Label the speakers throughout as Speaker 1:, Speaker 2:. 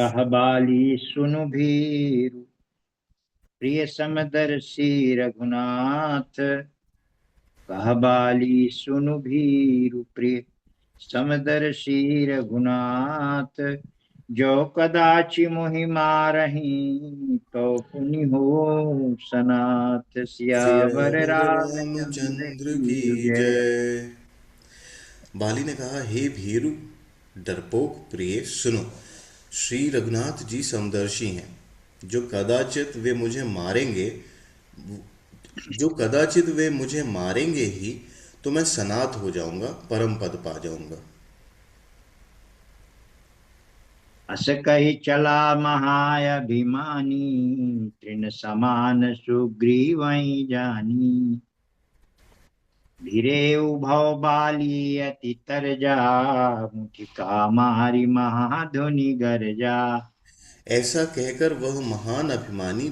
Speaker 1: कह बाली सुनु भीरु, प्रिय समदर्शी रघुनाथ। कह बाली सुनु भीरु, प्रिय समदर्शी रघुनाथ। जो कदाचि मोहि मारही, तो पुनि हो सनाथ। सियावर
Speaker 2: सियावर
Speaker 1: रामचंद्र
Speaker 2: रामचंद्र की
Speaker 1: की जय।
Speaker 2: जय। बाली ने कहा, हे भीरु डरपोक प्रिय सुनो। श्री रघुनाथ जी समदर्शी हैं। जो कदाचित वे मुझे मारेंगे जो कदाचित वे मुझे मारेंगे ही, तो मैं सनाथ हो जाऊंगा, परम पद पा जाऊंगा।
Speaker 1: अस कही चला महाअभिमानी, तृण समान सुग्रीवहि जानी। भिरेउ भव बाली अति तरजा, मुठिका मारी महाधुनि गरजा।
Speaker 2: ऐसा कहकर वह महान अभिमानी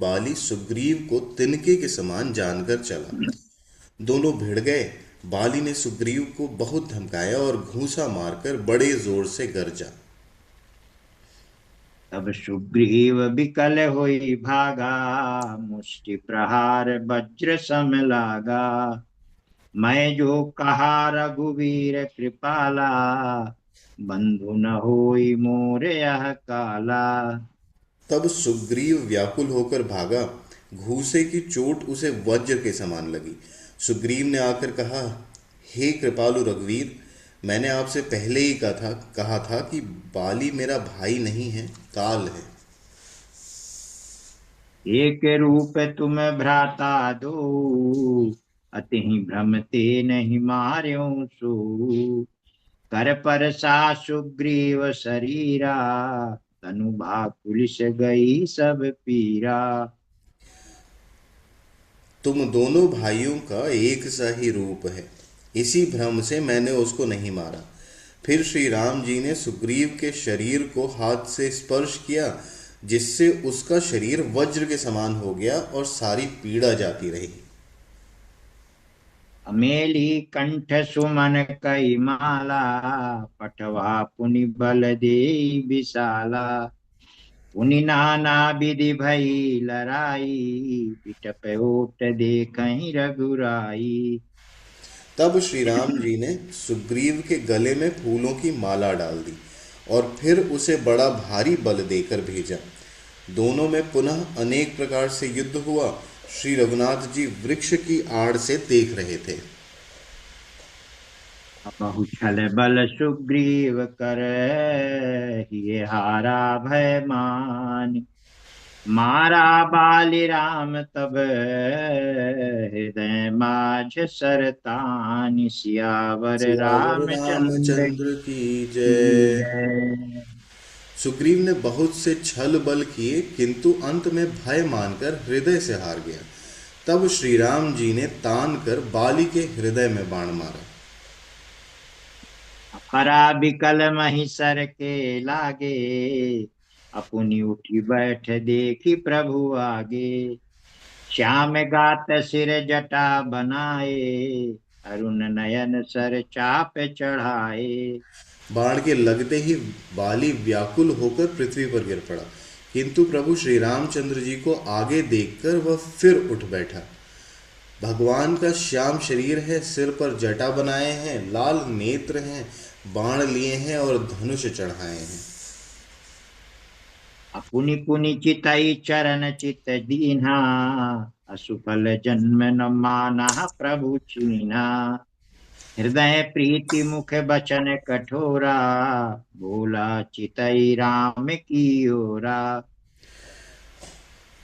Speaker 2: बाली सुग्रीव को तिनके के समान जानकर चला। दोनों भिड़ गए। बाली ने सुग्रीव को बहुत धमकाया और घूंसा मारकर बड़े जोर से गरजा।
Speaker 1: तब सुग्रीव विकल होई भागा, मुष्टि प्रहार वज्र सम लागा। मैं जो कहा रघुवीर कृपाला, बंधु न होई मोर यह काला।
Speaker 2: तब सुग्रीव व्याकुल होकर भागा। घूंसे की चोट उसे वज्र के समान लगी। सुग्रीव ने आकर कहा, हे कृपालु रघुवीर, मैंने आपसे पहले ही कहा था कि बाली मेरा भाई नहीं है, काल है।
Speaker 1: एक रूप तुम भ्राता दो, अतिहि भ्रम ते नहीं मार्यो सो। कर पर सा सुग्रीव शरीरा, तनु भाकुलिस गई सब पीरा।
Speaker 2: तुम दोनों भाइयों का एक सा ही रूप है, इसी भ्रम से मैंने उसको नहीं मारा। फिर श्री राम जी ने सुग्रीव के शरीर को हाथ से स्पर्श किया, जिससे उसका शरीर वज्र के समान हो गया और सारी पीड़ा जाती रही।
Speaker 1: अमेली कंठ सुमन कई माला, पटवा पुनि बल दे विशाला। पुनि नाना विधि भई लड़ाई, बिटप ओट देखहि रघुराई।
Speaker 2: तब श्री राम जी ने सुग्रीव के गले में फूलों की माला डाल दी और फिर उसे बड़ा भारी बल देकर भेजा। दोनों में पुनः अनेक प्रकार से युद्ध हुआ। श्री रघुनाथ जी वृक्ष की आड़ से देख रहे थे।
Speaker 1: बहु छल बल सुग्रीव कर, हिय हारा भय मान। मारा बाली राम तब, हृदय माझ सरतान। सियावर
Speaker 2: सियावर
Speaker 1: रामचंद्र
Speaker 2: रामचंद्र की
Speaker 1: की
Speaker 2: जय।
Speaker 1: जय।
Speaker 2: सुग्रीव ने बहुत से छल बल किए, किंतु अंत में भय मानकर हृदय से हार गया। तब श्री राम जी ने तान कर बाली के हृदय में बाण मारा।
Speaker 1: परा बिकल महिसर के लागे, अपनी उठी बैठ देखी प्रभु आगे। श्याम गात सिर जटा बनाए, अरुण नयन सर चाप चढ़ाए।
Speaker 2: बाण के लगते ही बाली व्याकुल होकर पृथ्वी पर गिर पड़ा, किंतु प्रभु श्री रामचंद्र जी को आगे देखकर वह फिर उठ बैठा। भगवान का श्याम शरीर है, सिर पर जटा बनाए हैं, लाल नेत्र हैं, बाण लिए हैं और धनुष चढ़ाए हैं।
Speaker 1: अपुनि पुनि चितई चरण चित दीन्हा, असुफल जन्म न माना प्रभु चीन्हा। हृदय प्रीति मुख बचन कठोरा, बोला चितई राम की ओरा।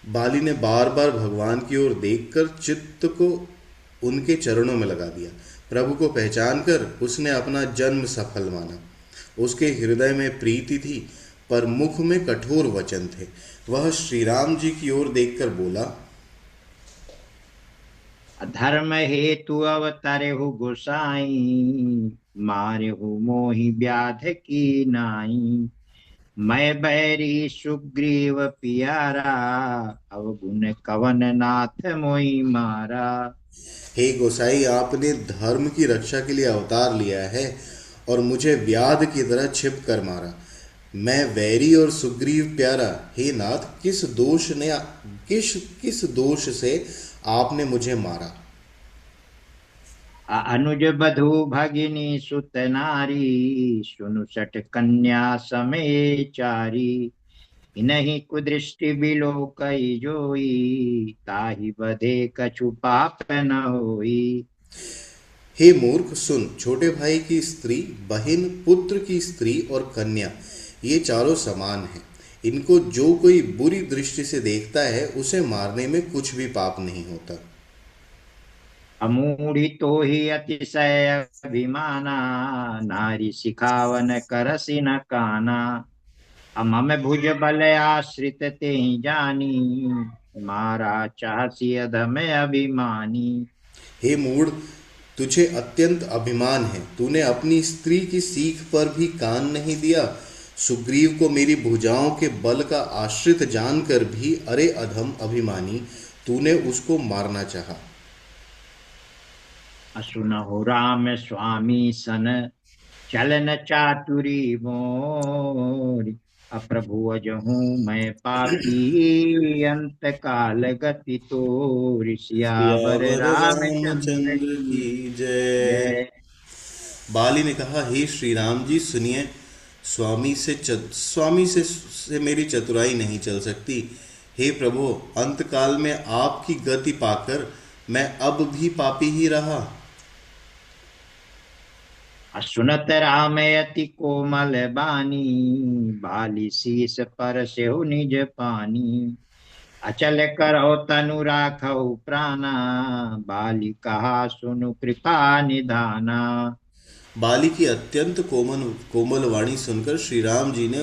Speaker 2: बाली ने बार बार भगवान की ओर देखकर चित्त को उनके चरणों में लगा दिया। प्रभु को पहचान कर उसने अपना जन्म सफल माना। उसके हृदय में प्रीति थी, पर मुख में कठोर वचन थे। वह श्री राम जी की ओर देखकर बोला,
Speaker 1: अधर्म हेतु अवतरे हो गोसाई, मारे हो मोहि व्याध की नाई। मैं बैरी सुग्रीव पियारा, अवगुण कवन नाथ मोहि मारा।
Speaker 2: हे गोसाई, आपने धर्म की रक्षा के लिए अवतार लिया है और मुझे व्याध की तरह छिप कर मारा। मैं वैरी और सुग्रीव प्यारा, हे नाथ किस दोष से आपने मुझे मारा।
Speaker 1: अनुज बधु भगिनी सुत नारी, सुनु सठ कन्या समय चारी। इन्हीं कुदृष्टि बिलो कई जोई, ताहि बधे कछु पाप न होई।
Speaker 2: हे मूर्ख सुन, छोटे भाई की स्त्री, बहन, पुत्र की स्त्री और कन्या, ये चारों समान हैं। इनको जो कोई बुरी दृष्टि से देखता है उसे मारने में कुछ भी पाप नहीं होता।
Speaker 1: अमूढ़ी तो ही अतिशय अभिमाना, नारी सिखावन करसी न काना। मम भुज बल आश्रित ते जानी, मारा चासी अधम अभिमानी।
Speaker 2: हे मूढ़, तुझे अत्यंत अभिमान है, तूने अपनी स्त्री की सीख पर भी कान नहीं दिया। सुग्रीव को मेरी भुजाओं के बल का आश्रित जानकर भी, अरे अधम अभिमानी, तूने उसको मारना चाहा।
Speaker 1: असुनहु राम स्वामी सन, चलन चातुरी मोरी। अप्रभु अजहूँ मैं पापी, अंत काल गति तोरि। सियावर
Speaker 2: सियावर
Speaker 1: रामचंद्र
Speaker 2: रामचंद्र
Speaker 1: की
Speaker 2: की जय।
Speaker 1: जय।
Speaker 2: बाली ने कहा, हे श्री राम जी सुनिए, स्वामी से मेरी चतुराई नहीं चल सकती। हे प्रभु, अंतकाल में आपकी गति पाकर मैं अब भी पापी ही रहा।
Speaker 1: सुनत राम अति कोमल बानी, बाली शीस पर सेहु निज पानी। अचल करो तनु राखौ प्राणा, बाली कहा सुनु कृपा निधाना।
Speaker 2: बाली की अत्यंत कोमल वाणी सुनकर श्री राम जी ने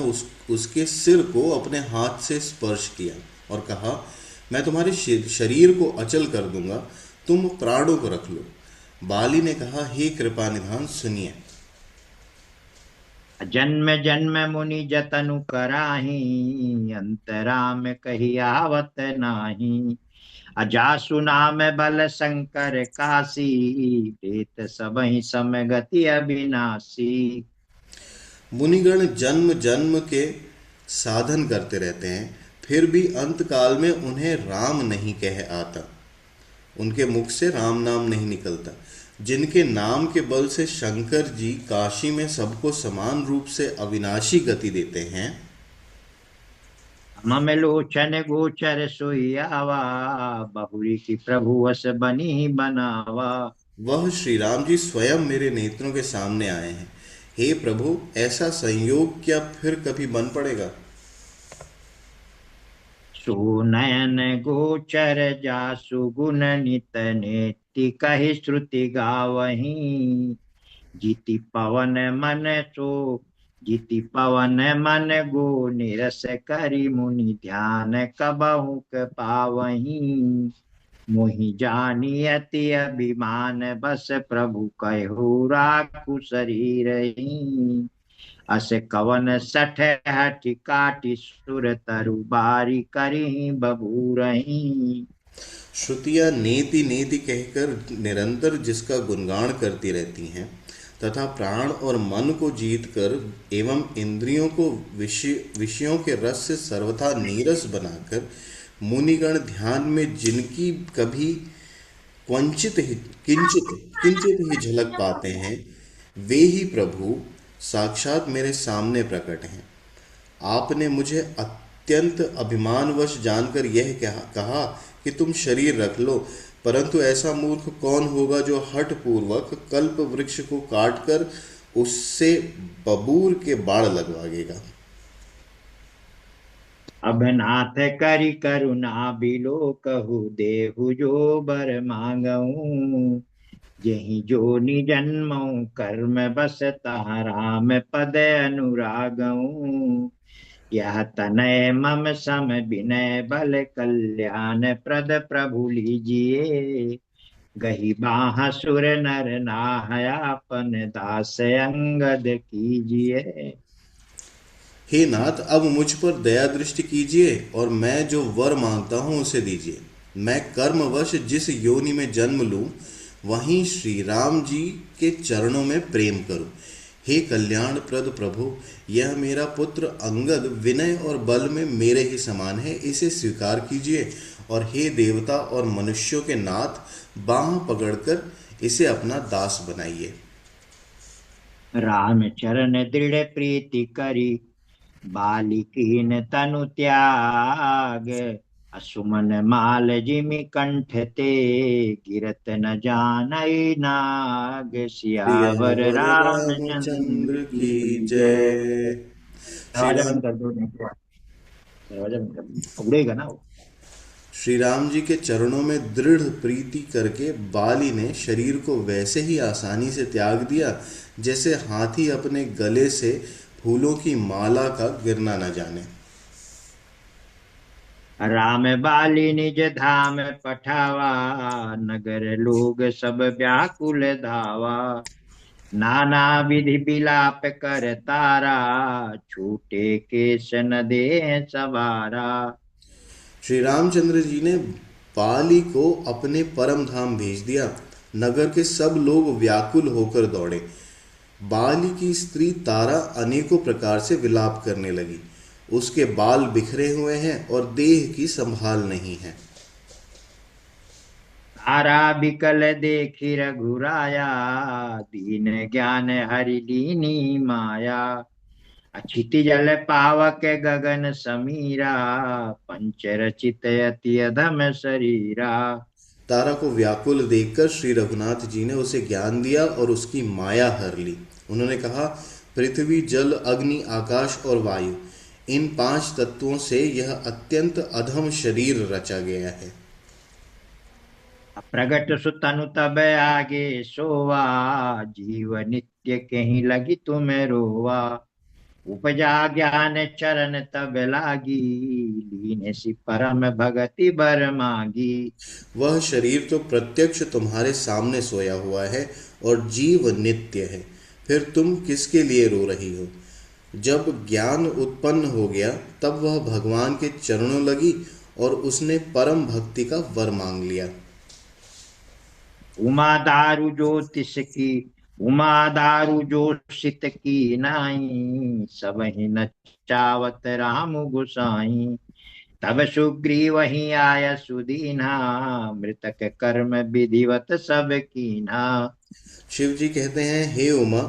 Speaker 2: उसके सिर को अपने हाथ से स्पर्श किया और कहा, मैं तुम्हारे शरीर को अचल कर दूंगा, तुम प्राणों को रख लो। बाली ने कहा, हे कृपा निधान सुनिए।
Speaker 1: जन्म जन्म मुनि जतनु कराही, अंतराम कही आवत नाही। अजासु नाम बल शंकर काशी, देत सबहि सम गति अविनाशी।
Speaker 2: मुनिगण जन्म जन्म के साधन करते रहते हैं, फिर भी अंत काल में उन्हें राम नहीं कह आता, उनके मुख से राम नाम नहीं निकलता। जिनके नाम के बल से शंकर जी काशी में सबको समान रूप से अविनाशी गति देते हैं,
Speaker 1: मम लोचन गोचर सोई आवा, बहुरी की प्रभु वस बनी बनावा।
Speaker 2: वह श्री राम जी स्वयं मेरे नेत्रों के सामने आए हैं। हे प्रभु, ऐसा संयोग क्या फिर कभी बन पड़ेगा।
Speaker 1: सुनयन गोचर जासु गुण नित नेति, कहि श्रुति गावही। जीति पवन मन सो, जीति पवन मन गो निरस करि मुनि ध्यान, कबहु पावही। मोहि जानी अति अभिमान, बस प्रभु कहु राखु शरीरही। अस कवन सठ हठि काटि, सुर तरु बारी करी बबूरही।
Speaker 2: श्रुतियाँ नेति नेति कहकर निरंतर जिसका गुणगान करती रहती हैं, तथा प्राण और मन को जीतकर एवं इंद्रियों को विषयों के रस से सर्वथा नीरस बनाकर मुनिगण ध्यान में जिनकी कभी किंचित किंचित ही झलक पाते हैं, वे ही प्रभु साक्षात मेरे सामने प्रकट हैं। आपने मुझे अत्यंत अभिमानवश जानकर यह कहा कि तुम शरीर रख लो, परंतु ऐसा मूर्ख कौन होगा जो हठ पूर्वक कल्प वृक्ष को काटकर उससे बबूर के बाण लगवाएगा।
Speaker 1: अब नाथ करि करुणा बिलो कहु, देहु जो बर मांगऊ। जेहि जो निजन्मऊ कर्म बस, तहाँ राम पद अनुरागऊ। यह तनय मम सम विनय बल, कल्याण प्रद प्रभु लीजिए। गही बाह सुर नर नाहयापन, दास अंगद कीजिए।
Speaker 2: हे नाथ, अब मुझ पर दया दृष्टि कीजिए और मैं जो वर मांगता हूँ उसे दीजिए। मैं कर्मवश जिस योनि में जन्म लूँ, वहीं श्री राम जी के चरणों में प्रेम करूँ। हे कल्याण प्रद प्रभु, यह मेरा पुत्र अंगद विनय और बल में मेरे ही समान है, इसे स्वीकार कीजिए। और हे देवता और मनुष्यों के नाथ, बांह पकड़कर इसे अपना दास बनाइए।
Speaker 1: राम चरण दृढ़ प्रीति करी, बालिकीन तनु त्याग। असुमन माल जिमि कंठ ते, गिरत न जानई नाग। सियावर
Speaker 2: सियावर
Speaker 1: रामचंद्र
Speaker 2: रामचंद्र
Speaker 1: की
Speaker 2: की
Speaker 1: जय।
Speaker 2: जय। श्री
Speaker 1: दरवाजा
Speaker 2: राम
Speaker 1: बंद कर दो, नहीं तो दरवाजा बंद कर दो, उड़ेगा ना वो।
Speaker 2: श्री राम जी के चरणों में दृढ़ प्रीति करके बाली ने शरीर को वैसे ही आसानी से त्याग दिया जैसे हाथी अपने गले से फूलों की माला का गिरना न जाने।
Speaker 1: राम बाली निज धाम पठावा, नगर लोग सब व्याकुल धावा। नाना विधि विलाप कर तारा, छूटे केश न दे सवारा।
Speaker 2: श्री रामचंद्र जी ने बाली को अपने परम धाम भेज दिया। नगर के सब लोग व्याकुल होकर दौड़े। बाली की स्त्री तारा अनेकों प्रकार से विलाप करने लगी। उसके बाल बिखरे हुए हैं और देह की संभाल नहीं है।
Speaker 1: तारा बिकल देखी रघुराया, दीन ज्ञान हरि लीनी माया। अछिति जल पावक गगन समीरा, पंच रचित अति अधम शरीरा।
Speaker 2: तारा को व्याकुल देखकर श्री रघुनाथ जी ने उसे ज्ञान दिया और उसकी माया हर ली। उन्होंने कहा, पृथ्वी जल अग्नि आकाश और वायु, इन पांच तत्वों से यह अत्यंत अधम शरीर रचा गया है।
Speaker 1: प्रगट सुतनु तब आगे सोवा, जीव नित्य कहीं लगी तुम्हें रोवा। उपजा ज्ञान चरण तब लागी, लीन सी परम भगति बर मागी।
Speaker 2: वह शरीर तो प्रत्यक्ष तुम्हारे सामने सोया हुआ है और जीव नित्य है, फिर तुम किसके लिए रो रही हो। जब ज्ञान उत्पन्न हो गया तब वह भगवान के चरणों लगी और उसने परम भक्ति का वर मांग लिया।
Speaker 1: उमा दारु ज्योतिष की, उमा दारु जोशित की नाई। सब ही नचावत राम गुसाई। तब सुग्रीव वही आय सुदीना, मृतक कर्म विधिवत सब कीन्हा।
Speaker 2: शिव जी कहते हैं, हे उमा,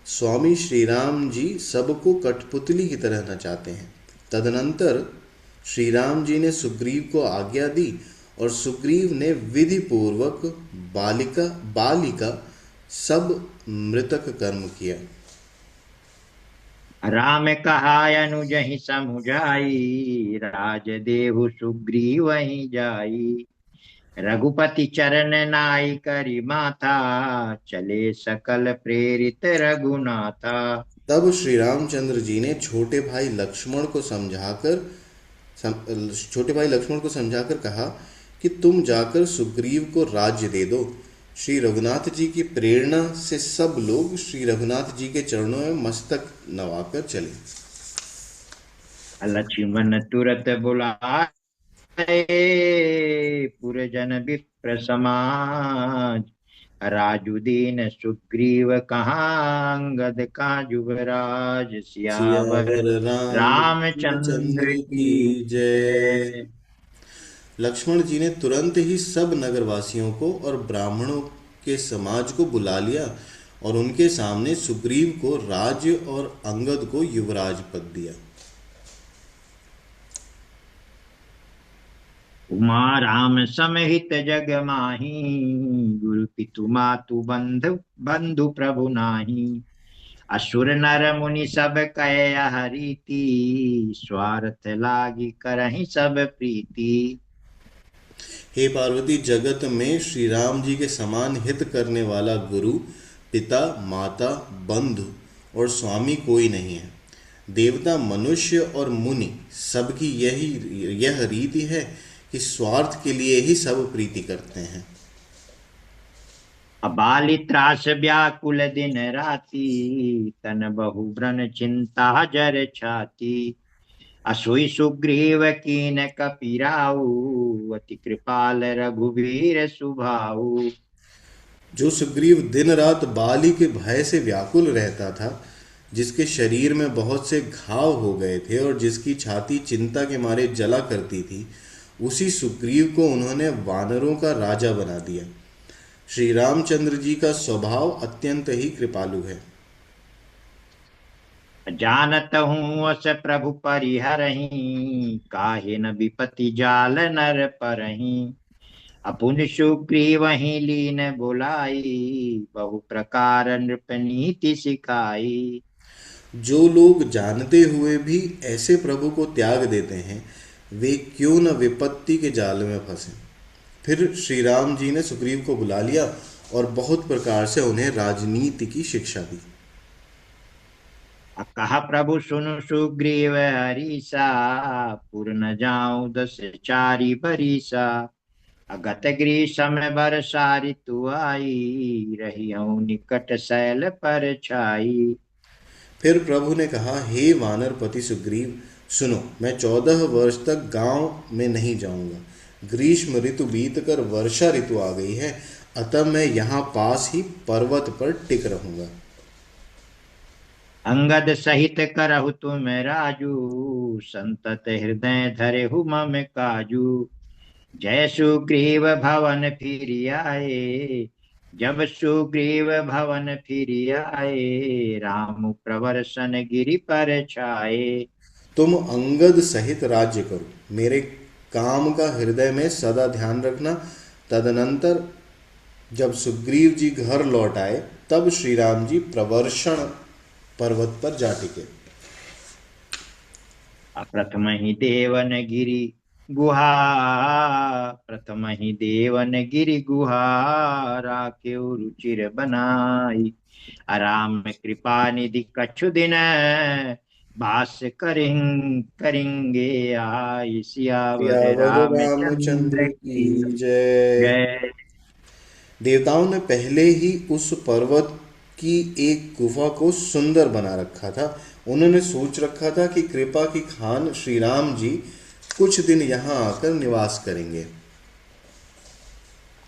Speaker 2: स्वामी श्री राम जी सबको कठपुतली की तरह नचाते हैं। तदनंतर श्री राम जी ने सुग्रीव को आज्ञा दी और सुग्रीव ने विधि पूर्वक बालिका बालिका सब मृतक कर्म किया।
Speaker 1: राम कहा अनुज ही समुझाई, राज देहु सुग्रीव ही जाई। रघुपति चरण नाई करी माथा, चले सकल प्रेरित रघुनाथा।
Speaker 2: तब श्री रामचंद्र जी ने छोटे भाई लक्ष्मण को समझाकर कहा कि तुम जाकर सुग्रीव को राज्य दे दो। श्री रघुनाथ जी की प्रेरणा से सब लोग श्री रघुनाथ जी के चरणों में मस्तक नवाकर चले।
Speaker 1: लक्ष्मण तुरत बुलाए, पुरजन विप्र समाज। राजुदीन सुग्रीव कहाँ, अंगद का जुगराज। सियावर
Speaker 2: सियावर
Speaker 1: रामचंद्र
Speaker 2: रामचंद्र की
Speaker 1: की
Speaker 2: जय।
Speaker 1: जय।
Speaker 2: लक्ष्मण जी ने तुरंत ही सब नगरवासियों को और ब्राह्मणों के समाज को बुला लिया और उनके सामने सुग्रीव को राज्य और अंगद को युवराज पद दिया।
Speaker 1: उमा राम समेत जग माही, गुरु पितु मातु बंधु बंधु प्रभु नाही। असुर नर मुनि सब कहे यह रीति, स्वार्थ लागी करहि सब प्रीति।
Speaker 2: हे पार्वती, जगत में श्री राम जी के समान हित करने वाला गुरु, पिता, माता, बंधु और स्वामी कोई नहीं है। देवता, मनुष्य और मुनि सबकी यह रीति है कि स्वार्थ के लिए ही सब प्रीति करते हैं।
Speaker 1: अबालि त्रास व्याकुल दिन राति, तन बहु ब्रन चिंता जर छाती। असुई सुग्रीव कीन कपिराऊ, अति कृपाल रघुवीर सुभाऊ।
Speaker 2: जो सुग्रीव दिन रात बाली के भय से व्याकुल रहता था, जिसके शरीर में बहुत से घाव हो गए थे और जिसकी छाती चिंता के मारे जला करती थी, उसी सुग्रीव को उन्होंने वानरों का राजा बना दिया। श्री रामचंद्र जी का स्वभाव अत्यंत ही कृपालु है।
Speaker 1: जानत हूँ अस प्रभु परिहरही, काहे न विपति जाल नर परही। अपुन सुग्रीवहि लीन बुलाई, बहु प्रकार नृप नीति सिखाई।
Speaker 2: जो लोग जानते हुए भी ऐसे प्रभु को त्याग देते हैं, वे क्यों न विपत्ति के जाल में फंसे। फिर श्री राम जी ने सुग्रीव को बुला लिया और बहुत प्रकार से उन्हें राजनीति की शिक्षा दी।
Speaker 1: कहा प्रभु सुनु सुग्रीव हरीसा, पुर न जाऊं 10 बरीसा। अगत गृह समय बरसा ऋतु आई, रही हूँ निकट शैल पर छाई।
Speaker 2: फिर प्रभु ने कहा, हे वानरपति सुग्रीव, सुनो, मैं 14 वर्ष तक गांव में नहीं जाऊंगा। ग्रीष्म ऋतु बीतकर वर्षा ऋतु आ गई है, अतः मैं यहाँ पास ही पर्वत पर टिक रहूंगा।
Speaker 1: अंगद सहित करहु तुम राजू, संतत हृदय धरेहु मम काजू। जय सुग्रीव भवन फिर आए, जब सुग्रीव भवन फिर आए, राम प्रवर सन गिरि पर छाए।
Speaker 2: तुम अंगद सहित राज्य करो, मेरे काम का हृदय में सदा ध्यान रखना। तदनंतर जब सुग्रीव जी घर लौट आए, तब श्री राम जी प्रवर्षण पर्वत पर जा टिके।
Speaker 1: प्रथम ही देवन गिरि गुहा, प्रथम ही देवन गिरि गुहा, राखेउ रुचिर बनाई। राम कृपा निधि कछु दिन, बास करेंगे आई। सियावर
Speaker 2: सियावर
Speaker 1: रामचंद्र
Speaker 2: रामचंद्र
Speaker 1: की
Speaker 2: की जय।
Speaker 1: जय।
Speaker 2: देवताओं ने पहले ही उस पर्वत की एक गुफा को सुंदर बना रखा था। उन्होंने सोच रखा था कि कृपा की खान श्री राम जी कुछ दिन यहाँ आकर निवास करेंगे।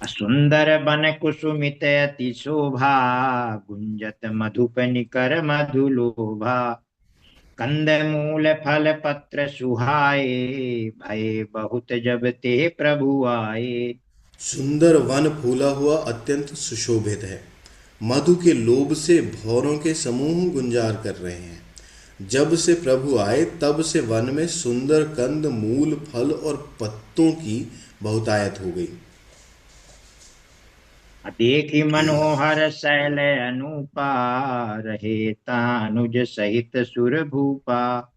Speaker 1: सुंदर बन कुसुमित अति शोभा, गुंजत मधुप निकर मधुलोभा। कंद मूल फल पत्र सुहाए, भय बहुत जब ते प्रभु आए।
Speaker 2: सुंदर वन फूला हुआ अत्यंत सुशोभित है। मधु के लोभ से भौरों के समूह गुंजार कर रहे हैं। जब से प्रभु आए, तब से वन में सुंदर कंद मूल फल और पत्तों की बहुतायत हो गई।
Speaker 1: देखी मनोहर शैल अनूपा, रहे तानुज सहित सुर भूपा।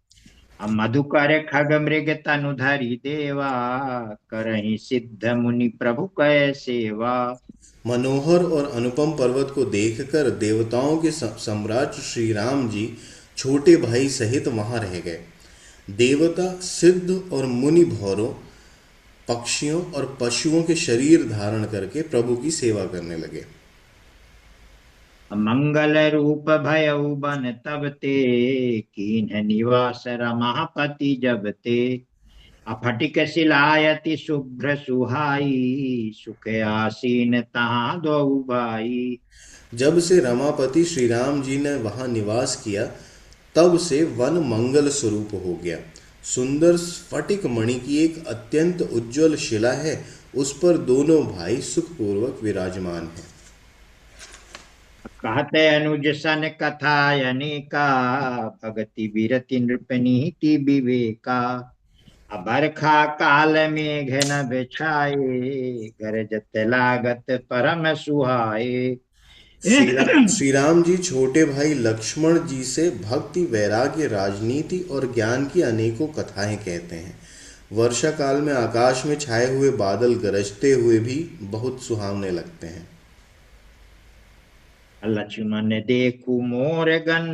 Speaker 1: मधुकर खग मृग तनु धरि देवा, करहि सिद्ध मुनि प्रभु कै सेवा।
Speaker 2: मनोहर और अनुपम पर्वत को देखकर देवताओं के सम्राट श्री राम जी छोटे भाई सहित वहां रह गए। देवता, सिद्ध और मुनि भौरों, पक्षियों और पशुओं के शरीर धारण करके प्रभु की सेवा करने लगे।
Speaker 1: मंगल रूप भयउ बन तब ते, कीन्ह निवास रमापति जब ते। अफटिक शिलायति शुभ्र सुहाई, सुख आसीन तहाँ दो भाई।
Speaker 2: जब से रमापति श्री राम जी ने वहां निवास किया, तब से वन मंगल स्वरूप हो गया। सुंदर स्फटिक मणि की एक अत्यंत उज्जवल शिला है, उस पर दोनों भाई सुखपूर्वक विराजमान हैं।
Speaker 1: कहते अनुज सन कथा अनेका, भगति बिरति नृप नीति विवेका। बरखा काल मेघ न बिछाए, गरजत लागत परम सुहाए।
Speaker 2: श्री राम जी छोटे भाई लक्ष्मण जी से भक्ति, वैराग्य, राजनीति और ज्ञान की अनेकों कथाएं कहते हैं। वर्षा काल में आकाश में छाए हुए बादल गरजते हुए भी बहुत सुहावने लगते हैं।
Speaker 1: लक्ष्मण देखू मोर गन,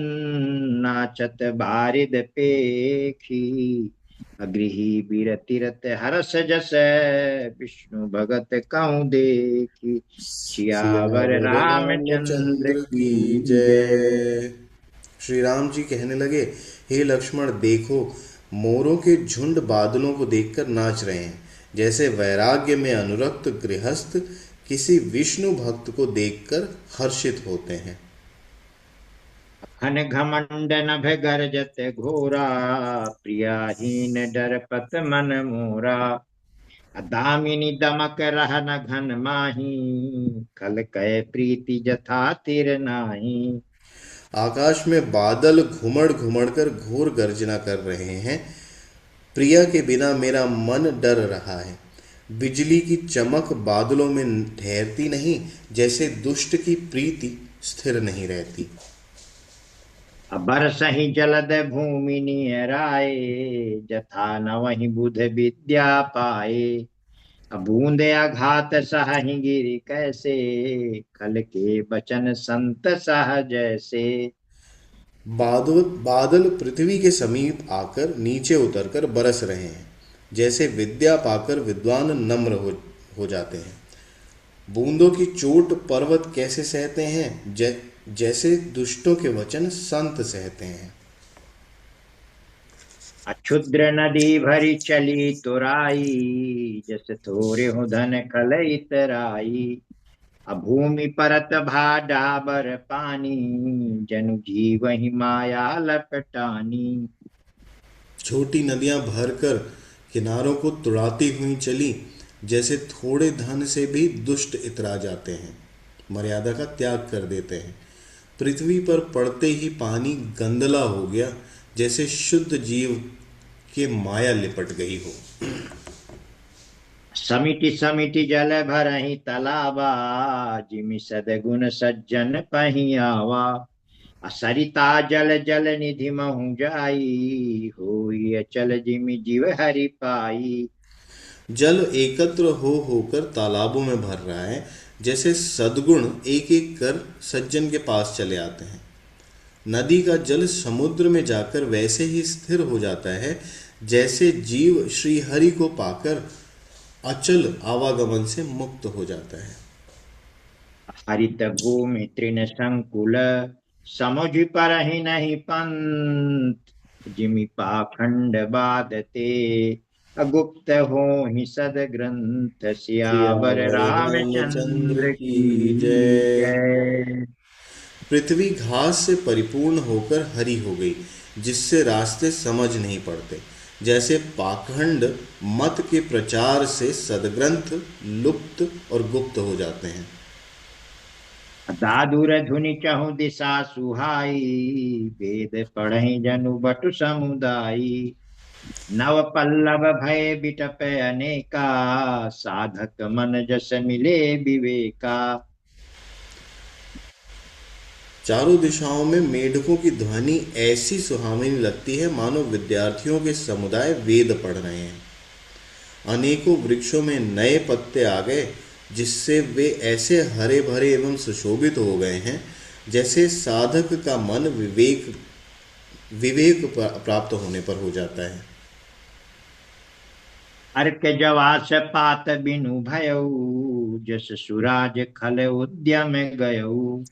Speaker 1: नाचत बारिद पेखी। गृही बिरति रत हरस जस, विष्णु भगत कहूँ देखी। सियावर
Speaker 2: सियावर
Speaker 1: रामचंद्र
Speaker 2: रामचंद्र की
Speaker 1: की जय।
Speaker 2: जय। श्री राम जी कहने लगे, हे लक्ष्मण, देखो, मोरों के झुंड बादलों को देखकर नाच रहे हैं। जैसे वैराग्य में अनुरक्त गृहस्थ किसी विष्णु भक्त को देखकर हर्षित होते हैं।
Speaker 1: घन घमंड नभ गर्जत घोरा, प्रियाहीन डरपत मन मोरा। दामिनी दमक रहन घन माही, खल कह प्रीति जथा तिर नाही।
Speaker 2: आकाश में बादल घुमड़ घुमड़ कर घोर गर्जना कर रहे हैं। प्रिया के बिना मेरा मन डर रहा है। बिजली की चमक बादलों में ठहरती नहीं, जैसे दुष्ट की प्रीति स्थिर नहीं रहती।
Speaker 1: बरसहि जलद भूमि नियराए, जथा न वही बुध विद्या पाए। बूंदे आघात सहहि गिरि कैसे, खल के बचन संत सह जैसे।
Speaker 2: बादल बादल पृथ्वी के समीप आकर नीचे उतरकर बरस रहे हैं, जैसे विद्या पाकर विद्वान नम्र हो जाते हैं। बूंदों की चोट पर्वत कैसे सहते हैं, जैसे दुष्टों के वचन संत सहते हैं।
Speaker 1: अक्षुद्र नदी भरी चली तुराई, जस थोरे हो धन खल इतराई। भूमि परत भा डाबर पानी, जनु जीव ही माया लपटानी।
Speaker 2: छोटी नदियां भरकर किनारों को तुड़ाती हुई चली, जैसे थोड़े धन से भी दुष्ट इतरा जाते हैं, मर्यादा का त्याग कर देते हैं। पृथ्वी पर पड़ते ही पानी गंदला हो गया, जैसे शुद्ध जीव के माया लिपट गई हो।
Speaker 1: समिति समिति जल भरहि तलावा, जिमि सदगुण सज्जन पही आवा। सरिता जल जल निधि महु जाई, होई अचल जिमि जीव हरि पाई।
Speaker 2: जल एकत्र हो होकर तालाबों में भर रहा है, जैसे सद्गुण एक एक कर सज्जन के पास चले आते हैं। नदी का जल समुद्र में जाकर वैसे ही स्थिर हो जाता है, जैसे जीव श्री हरि को पाकर अचल आवागमन से मुक्त हो जाता है।
Speaker 1: हरित भूमि तृण संकुल, समुझ परहि नहीं पंत। जिमि पाखंड बाधते, अगुप्त हो ही सद ग्रंथ। सियावर
Speaker 2: सियावर रामचंद्र
Speaker 1: रामचंद्र
Speaker 2: की
Speaker 1: की
Speaker 2: जय।
Speaker 1: जय।
Speaker 2: पृथ्वी घास से परिपूर्ण होकर हरी हो गई, जिससे रास्ते समझ नहीं पड़ते। जैसे पाखंड मत के प्रचार से सदग्रंथ लुप्त और गुप्त हो जाते हैं।
Speaker 1: दादुर धुनि चहु दिशा सुहाई, वेद पढ़हि जनु बटु समुदायी। नव पल्लव भय बिटप अनेका, साधक मन जस मिले विवेका।
Speaker 2: चारों दिशाओं में मेढकों की ध्वनि ऐसी सुहावनी लगती है, मानो विद्यार्थियों के समुदाय वेद पढ़ रहे हैं। अनेकों वृक्षों में नए पत्ते आ गए, जिससे वे ऐसे हरे भरे एवं सुशोभित हो गए हैं, जैसे साधक का मन विवेक विवेक प्राप्त होने पर हो जाता है।
Speaker 1: अर्क जवास पात बिनु भयऊ, जस सुराज खल उद्यम गयऊ।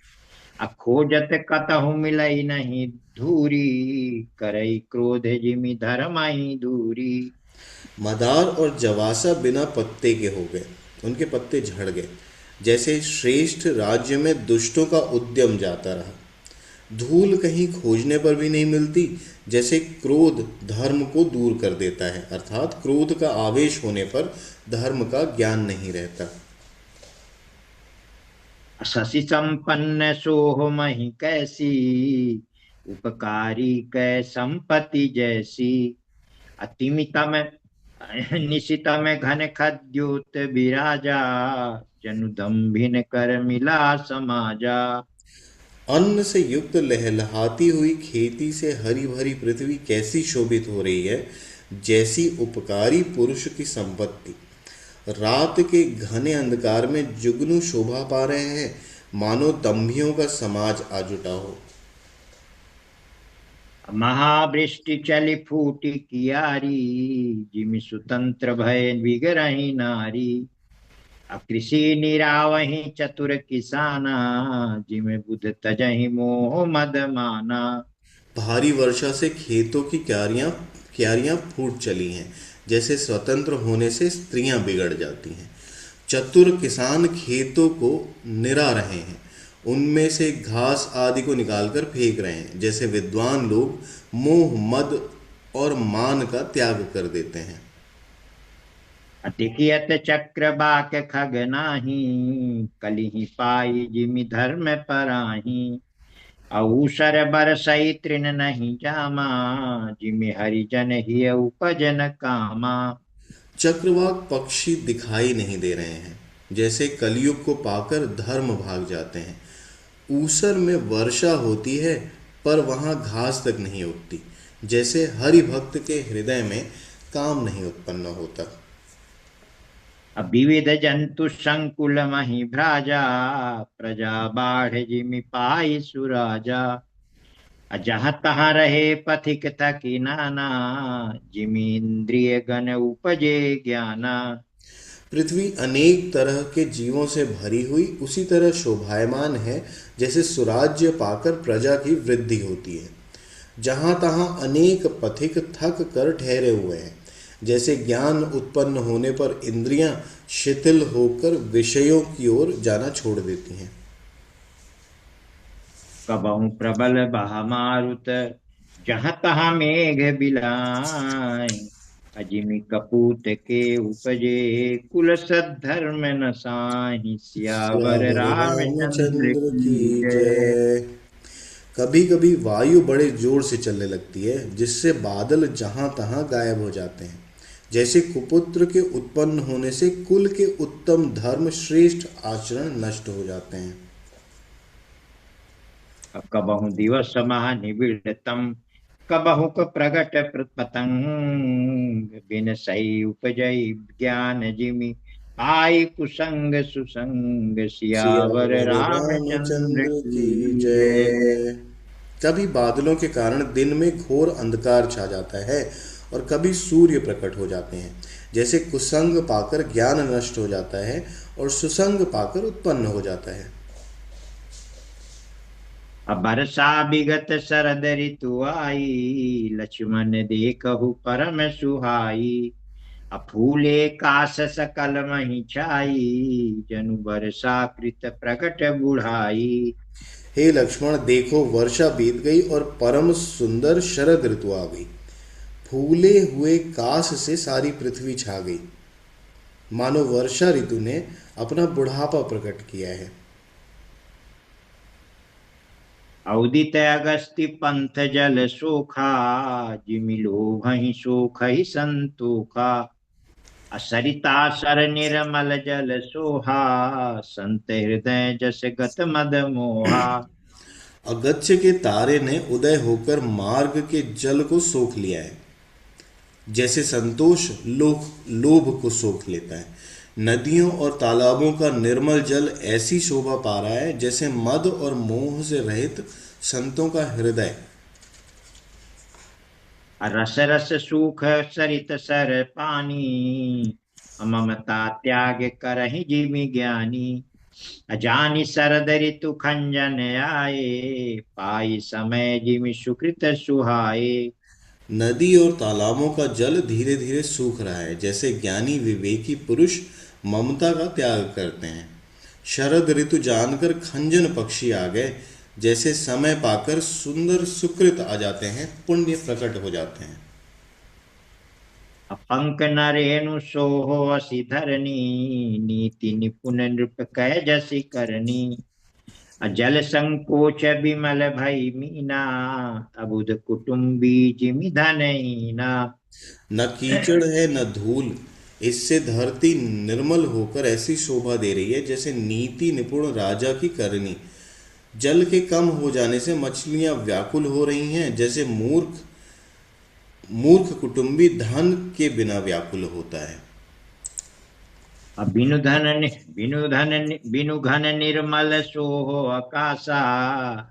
Speaker 1: खोजत कतहु मिलई नहीं धूरी, करई क्रोध जिमि धर्महि दूरी।
Speaker 2: मदार और जवासा बिना पत्ते के हो गए, उनके पत्ते झड़ गए, जैसे श्रेष्ठ राज्य में दुष्टों का उद्यम जाता रहा। धूल कहीं खोजने पर भी नहीं मिलती, जैसे क्रोध धर्म को दूर कर देता है, अर्थात क्रोध का आवेश होने पर धर्म का ज्ञान नहीं रहता।
Speaker 1: शशि संपन्न सोह मही कैसी, उपकारी कै संपत्ति जैसी। अतिमितम निशितम घन खद्योत विराजा, जनु दम्भिन कर मिला समाजा।
Speaker 2: अन्न से युक्त लहलहाती हुई खेती से हरी भरी पृथ्वी कैसी शोभित हो रही है, जैसी उपकारी पुरुष की संपत्ति। रात के घने अंधकार में जुगनू शोभा पा रहे हैं, मानो दंभियों का समाज आ जुटा हो।
Speaker 1: महावृष्टि चली फूटी कियारी, जिमि सुतंत्र भय विगरही नारी। कृषि निरावहि चतुर किसाना, जिमि बुध तजहि मोह मद माना।
Speaker 2: भारी वर्षा से खेतों की क्यारियां क्यारियां फूट चली हैं, जैसे स्वतंत्र होने से स्त्रियां बिगड़ जाती हैं। चतुर किसान खेतों को निरा रहे हैं, उनमें से घास आदि को निकालकर फेंक रहे हैं, जैसे विद्वान लोग मोह मद और मान का त्याग कर देते हैं।
Speaker 1: अतिकियत चक्र बाक खग नाही, कलिहि पाई जिमि धर्म पराही। अऊसर बरसई तृण नहीं जामा, जिमि हरिजन हिय उपजन कामा।
Speaker 2: चक्रवाक पक्षी दिखाई नहीं दे रहे हैं, जैसे कलयुग को पाकर धर्म भाग जाते हैं। ऊसर में वर्षा होती है, पर वहां घास तक नहीं उगती, जैसे हरि भक्त के हृदय में काम नहीं उत्पन्न होता।
Speaker 1: विविध जंतु संकुल मही भ्राजा, प्रजा बाढ़ जिमि पाई सुराजा। जहाँ तहाँ रहे पथिक थकी नाना, जिमि इंद्रिय गण उपजे ज्ञाना।
Speaker 2: पृथ्वी अनेक तरह के जीवों से भरी हुई उसी तरह शोभायमान है, जैसे सुराज्य पाकर प्रजा की वृद्धि होती है। जहाँ तहाँ अनेक पथिक थक कर ठहरे हुए हैं, जैसे ज्ञान उत्पन्न होने पर इंद्रियां शिथिल होकर विषयों की ओर जाना छोड़ देती हैं।
Speaker 1: कबहु प्रबल बहा मारुत, जहाँ तहाँ मेघ बिलाय। अजिमि कपूत के उपजे, कुल सद्धर्म न साहि। सियावर
Speaker 2: सियावर
Speaker 1: रामचंद्र
Speaker 2: रामचंद्र की
Speaker 1: की जय।
Speaker 2: जय। कभी कभी वायु बड़े जोर से चलने लगती है, जिससे बादल जहां तहां गायब हो जाते हैं, जैसे कुपुत्र के उत्पन्न होने से कुल के उत्तम धर्म श्रेष्ठ आचरण नष्ट हो जाते हैं।
Speaker 1: कबहु दिवस महा निबिड़तम, कबहु क प्रगट पतंग। बिन सही उपजई ज्ञान जिमि, आई कुसंग सुसंग। सियावर
Speaker 2: सियावर
Speaker 1: रामचंद्र
Speaker 2: रामचंद्र की
Speaker 1: की जय।
Speaker 2: जय। कभी बादलों के कारण दिन में घोर अंधकार छा जाता है, और कभी सूर्य प्रकट हो जाते हैं, जैसे कुसंग पाकर ज्ञान नष्ट हो जाता है और सुसंग पाकर उत्पन्न हो जाता है।
Speaker 1: बरसा विगत शरद ऋतु आई, लक्ष्मण देखहु परम सुहाई। फूले कास सकल मही छाई, जनु बरसा कृत प्रकट बुढ़ाई।
Speaker 2: हे लक्ष्मण, देखो वर्षा बीत गई और परम सुंदर शरद ऋतु आ गई। फूले हुए कास से सारी पृथ्वी छा गई, मानो वर्षा ऋतु ने अपना बुढ़ापा प्रकट किया है।
Speaker 1: उदित अगस्ति पंथ जल सोखा, जिमि लोभहि सोख ही संतोखा। असरिता सर निर्मल जल सोहा, संत हृदय जस गत मद मोहा।
Speaker 2: अगत्य के तारे ने उदय होकर मार्ग के जल को सोख लिया है, जैसे संतोष लोभ लोभ को सोख लेता है। नदियों और तालाबों का निर्मल जल ऐसी शोभा पा रहा है, जैसे मद और मोह से रहित संतों का हृदय।
Speaker 1: रस रस सूख सरित सर पानी, ममता त्याग करहि जिमि ज्ञानी। अजानि शरद ऋतु खंजन आए, पाई समय जिमि सुकृत सुहाए।
Speaker 2: नदी और तालाबों का जल धीरे धीरे सूख रहा है, जैसे ज्ञानी विवेकी पुरुष ममता का त्याग करते हैं। शरद ऋतु जानकर खंजन पक्षी आ गए, जैसे समय पाकर सुंदर सुकृत आ जाते हैं, पुण्य प्रकट हो जाते हैं।
Speaker 1: अपंक नरेनु सोहो असि धरनी, नीति निपुण नृप कह जसि करनी। अजल संकोच बिमल भई मीना, अबुध कुटुम्बी जिमि धनहीना।
Speaker 2: न कीचड़ है न धूल, इससे धरती निर्मल होकर ऐसी शोभा दे रही है, जैसे नीति निपुण राजा की करनी। जल के कम हो जाने से मछलियां व्याकुल हो रही हैं, जैसे मूर्ख मूर्ख कुटुंबी धन के बिना व्याकुल होता है।
Speaker 1: बिनु घन निर्मल सोहो आकाशा,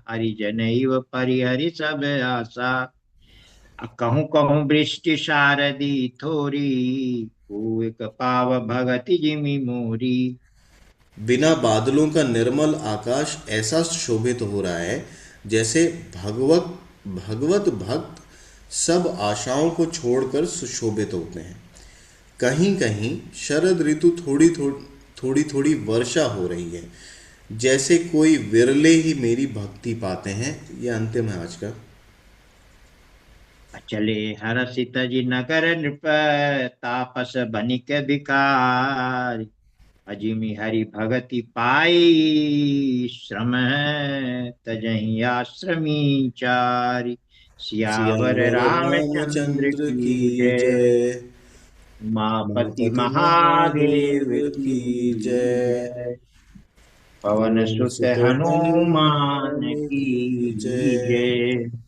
Speaker 1: हरिजन इव परिहरि सब आशा। कहूँ कहूँ वृष्टि शारदी थोरी, को एक पाव भगति जिमि मोरी।
Speaker 2: बिना बादलों का निर्मल आकाश ऐसा शोभित हो रहा है, जैसे भगवत भगवत भक्त सब आशाओं को छोड़कर सुशोभित होते हैं। कहीं कहीं शरद ऋतु थोड़ी थोड़ी वर्षा हो रही है, जैसे कोई विरले ही मेरी भक्ति पाते हैं। ये अंतिम है आज का।
Speaker 1: चले हरषित जी नगर नृप, तापस बनिक भिखारी। अजिमि हरि भगति पाई, श्रम तजहि आश्रमी चारि। सियावर
Speaker 2: सियावर
Speaker 1: रामचंद्र
Speaker 2: रामचंद्र की
Speaker 1: की जय।
Speaker 2: जय।
Speaker 1: उमापति
Speaker 2: मापति
Speaker 1: महादेव
Speaker 2: महादेव
Speaker 1: की
Speaker 2: की जय।
Speaker 1: जय। पवन
Speaker 2: पवन
Speaker 1: सुत
Speaker 2: सुत
Speaker 1: हनुमान
Speaker 2: हनुमान की
Speaker 1: की
Speaker 2: जय।
Speaker 1: जय।